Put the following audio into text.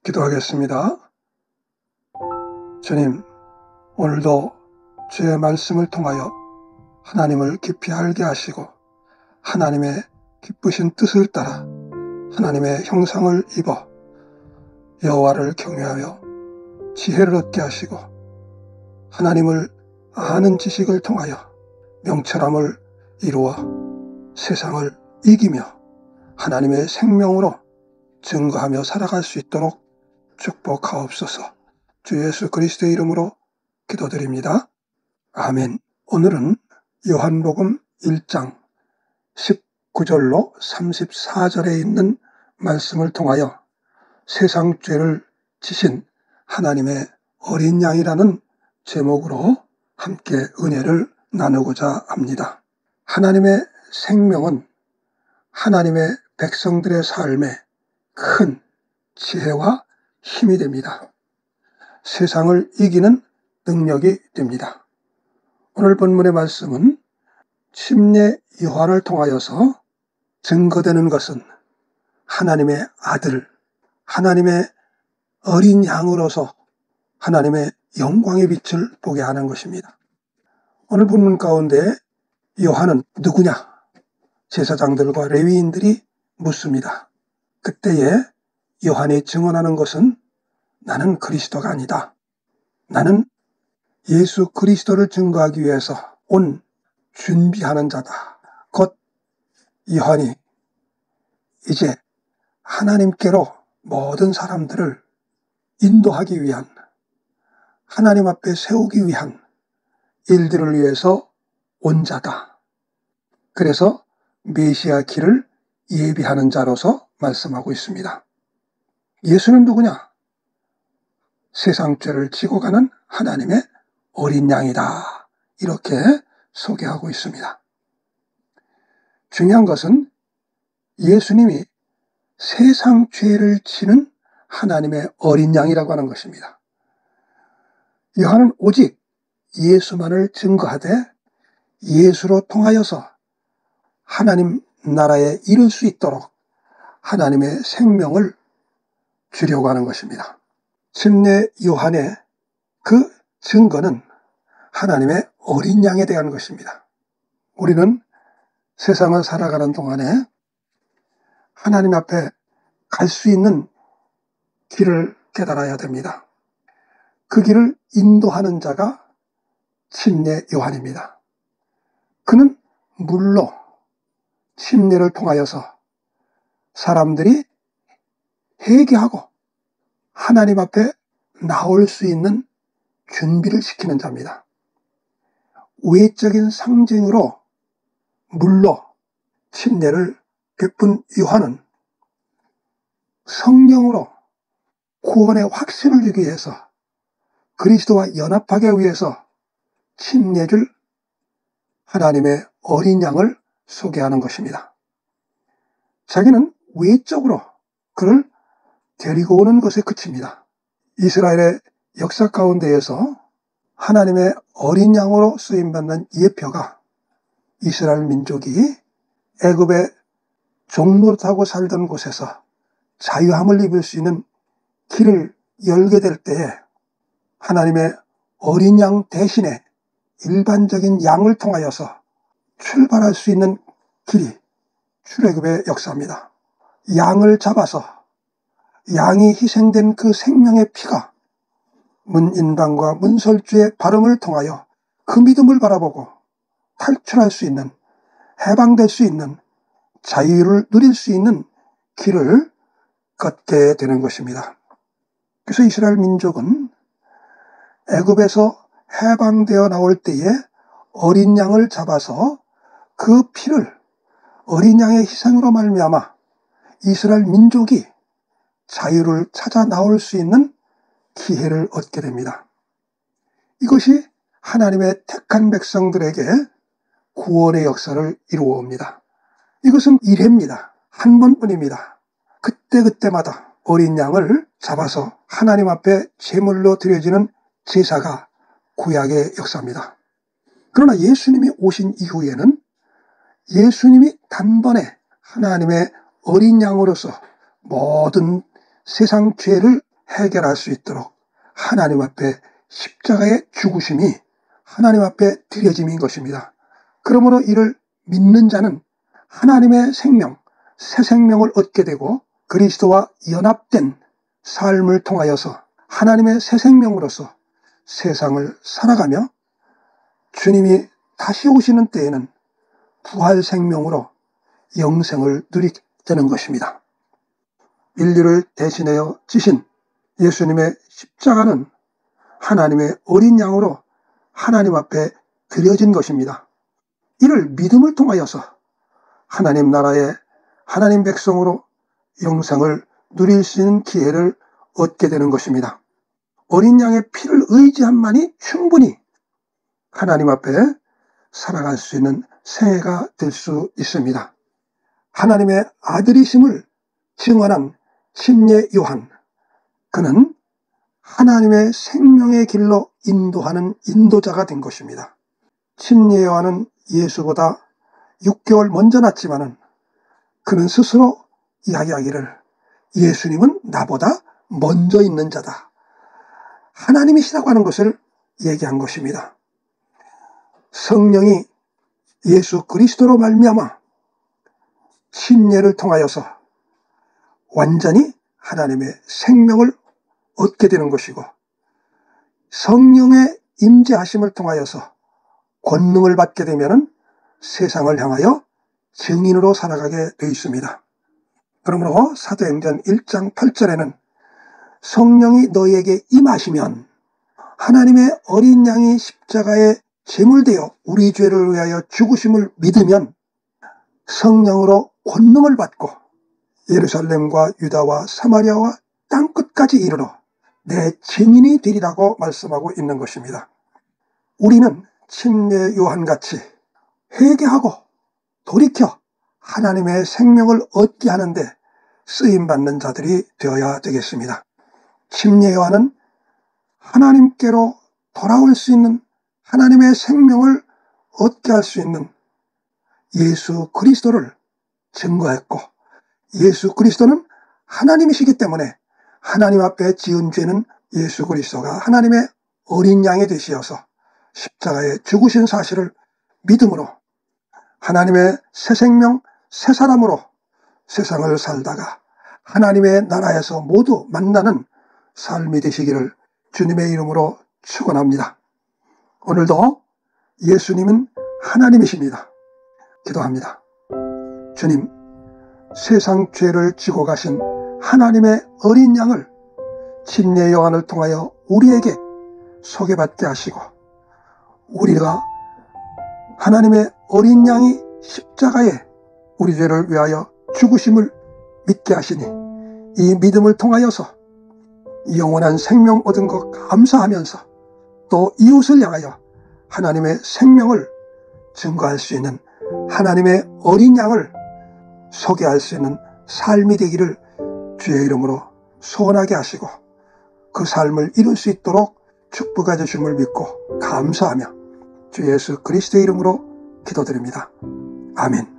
기도하겠습니다. 주님, 오늘도 주의 말씀을 통하여 하나님을 깊이 알게 하시고 하나님의 기쁘신 뜻을 따라 하나님의 형상을 입어 여호와를 경외하여 지혜를 얻게 하시고 하나님을 아는 지식을 통하여 명철함을 이루어 세상을 이기며 하나님의 생명으로 증거하며 살아갈 수 있도록 축복하옵소서. 주 예수 그리스도의 이름으로 기도드립니다. 아멘. 오늘은 요한복음 1장 19절로 34절에 있는 말씀을 통하여 세상 죄를 지신 하나님의 어린 양이라는 제목으로 함께 은혜를 나누고자 합니다. 하나님의 생명은 하나님의 백성들의 삶에 큰 지혜와 힘이 됩니다. 세상을 이기는 능력이 됩니다. 오늘 본문의 말씀은 침례 요한을 통하여서 증거되는 것은 하나님의 아들, 하나님의 어린 양으로서 하나님의 영광의 빛을 보게 하는 것입니다. 오늘 본문 가운데 요한은 누구냐? 제사장들과 레위인들이 묻습니다. 그때에 요한이 증언하는 것은 나는 그리스도가 아니다. 나는 예수 그리스도를 증거하기 위해서 온 준비하는 자다. 곧 요한이 이제 하나님께로 모든 사람들을 인도하기 위한, 하나님 앞에 세우기 위한 일들을 위해서 온 자다. 그래서 메시아 길을 예비하는 자로서 말씀하고 있습니다. 예수는 누구냐? 세상 죄를 지고 가는 하나님의 어린 양이다. 이렇게 소개하고 있습니다. 중요한 것은 예수님이 세상 죄를 지는 하나님의 어린 양이라고 하는 것입니다. 요한은 오직 예수만을 증거하되 예수로 통하여서 하나님 나라에 이를 수 있도록 하나님의 생명을 주려고 하는 것입니다. 침례 요한의 그 증거는 하나님의 어린 양에 대한 것입니다. 우리는 세상을 살아가는 동안에 하나님 앞에 갈 수 있는 길을 깨달아야 됩니다. 그 길을 인도하는 자가 침례 요한입니다. 그는 물로 침례를 통하여서 사람들이 회개하고 하나님 앞에 나올 수 있는 준비를 시키는 자입니다. 외적인 상징으로 물로 침례를 베푼 요한은 성령으로 구원의 확신을 주기 위해서 그리스도와 연합하기 위해서 침례줄 하나님의 어린 양을 소개하는 것입니다. 자기는 외적으로 그를 데리고 오는 것에 그칩니다. 이스라엘의 역사 가운데에서 하나님의 어린 양으로 쓰임받는 예표가 이스라엘 민족이 애굽의 종노릇하고 살던 곳에서 자유함을 입을 수 있는 길을 열게 될 때에 하나님의 어린 양 대신에 일반적인 양을 통하여서 출발할 수 있는 길이 출애굽의 역사입니다. 양을 잡아서 양이 희생된 그 생명의 피가 문인방과 문설주의 발음을 통하여 그 믿음을 바라보고 탈출할 수 있는, 해방될 수 있는, 자유를 누릴 수 있는 길을 걷게 되는 것입니다. 그래서 이스라엘 민족은 애굽에서 해방되어 나올 때에 어린 양을 잡아서 그 피를 어린 양의 희생으로 말미암아 이스라엘 민족이 자유를 찾아 나올 수 있는 기회를 얻게 됩니다. 이것이 하나님의 택한 백성들에게 구원의 역사를 이루어 옵니다. 이것은 일회입니다. 한 번뿐입니다. 그때그때마다 어린 양을 잡아서 하나님 앞에 제물로 드려지는 제사가 구약의 역사입니다. 그러나 예수님이 오신 이후에는 예수님이 단번에 하나님의 어린 양으로서 모든 세상 죄를 해결할 수 있도록 하나님 앞에 십자가의 죽으심이 하나님 앞에 드려짐인 것입니다. 그러므로 이를 믿는 자는 하나님의 생명, 새 생명을 얻게 되고 그리스도와 연합된 삶을 통하여서 하나님의 새 생명으로서 세상을 살아가며 주님이 다시 오시는 때에는 부활 생명으로 영생을 누리게 되는 것입니다. 인류를 대신하여 지신 예수님의 십자가는 하나님의 어린 양으로 하나님 앞에 드려진 것입니다. 이를 믿음을 통하여서 하나님 나라의 하나님 백성으로 영생을 누릴 수 있는 기회를 얻게 되는 것입니다. 어린 양의 피를 의지함만이 충분히 하나님 앞에 살아갈 수 있는 생애가 될 수 있습니다. 하나님의 아들이심을 증언한 침례 요한, 그는 하나님의 생명의 길로 인도하는 인도자가 된 것입니다. 침례 요한은 예수보다 6개월 먼저 났지만은 그는 스스로 이야기하기를 예수님은 나보다 먼저 있는 자다, 하나님이시라고 하는 것을 얘기한 것입니다. 성령이 예수 그리스도로 말미암아 침례를 통하여서 완전히 하나님의 생명을 얻게 되는 것이고, 성령의 임재하심을 통하여서 권능을 받게 되면 세상을 향하여 증인으로 살아가게 되어 있습니다. 그러므로 사도행전 1장 8절에는 성령이 너희에게 임하시면, 하나님의 어린 양이 십자가에 제물되어 우리 죄를 위하여 죽으심을 믿으면 성령으로 권능을 받고 예루살렘과 유다와 사마리아와 땅끝까지 이르러 내 증인이 되리라고 말씀하고 있는 것입니다. 우리는 침례 요한같이 회개하고 돌이켜 하나님의 생명을 얻게 하는데 쓰임받는 자들이 되어야 되겠습니다. 침례 요한은 하나님께로 돌아올 수 있는, 하나님의 생명을 얻게 할 수 있는 예수 그리스도를 증거했고, 예수 그리스도는 하나님이시기 때문에 하나님 앞에 지은 죄는 예수 그리스도가 하나님의 어린 양이 되시어서 십자가에 죽으신 사실을 믿음으로 하나님의 새 생명, 새 사람으로 세상을 살다가 하나님의 나라에서 모두 만나는 삶이 되시기를 주님의 이름으로 축원합니다. 오늘도 예수님은 하나님이십니다. 기도합니다. 주님, 세상 죄를 지고 가신 하나님의 어린 양을 침례 요한을 통하여 우리에게 소개받게 하시고, 우리가 하나님의 어린 양이 십자가에 우리 죄를 위하여 죽으심을 믿게 하시니 이 믿음을 통하여서 영원한 생명 얻은 것 감사하면서 또 이웃을 향하여 하나님의 생명을 증거할 수 있는 하나님의 어린 양을 소개할 수 있는 삶이 되기를 주의 이름으로 소원하게 하시고 그 삶을 이룰 수 있도록 축복해 주심을 믿고 감사하며 주 예수 그리스도의 이름으로 기도드립니다. 아멘.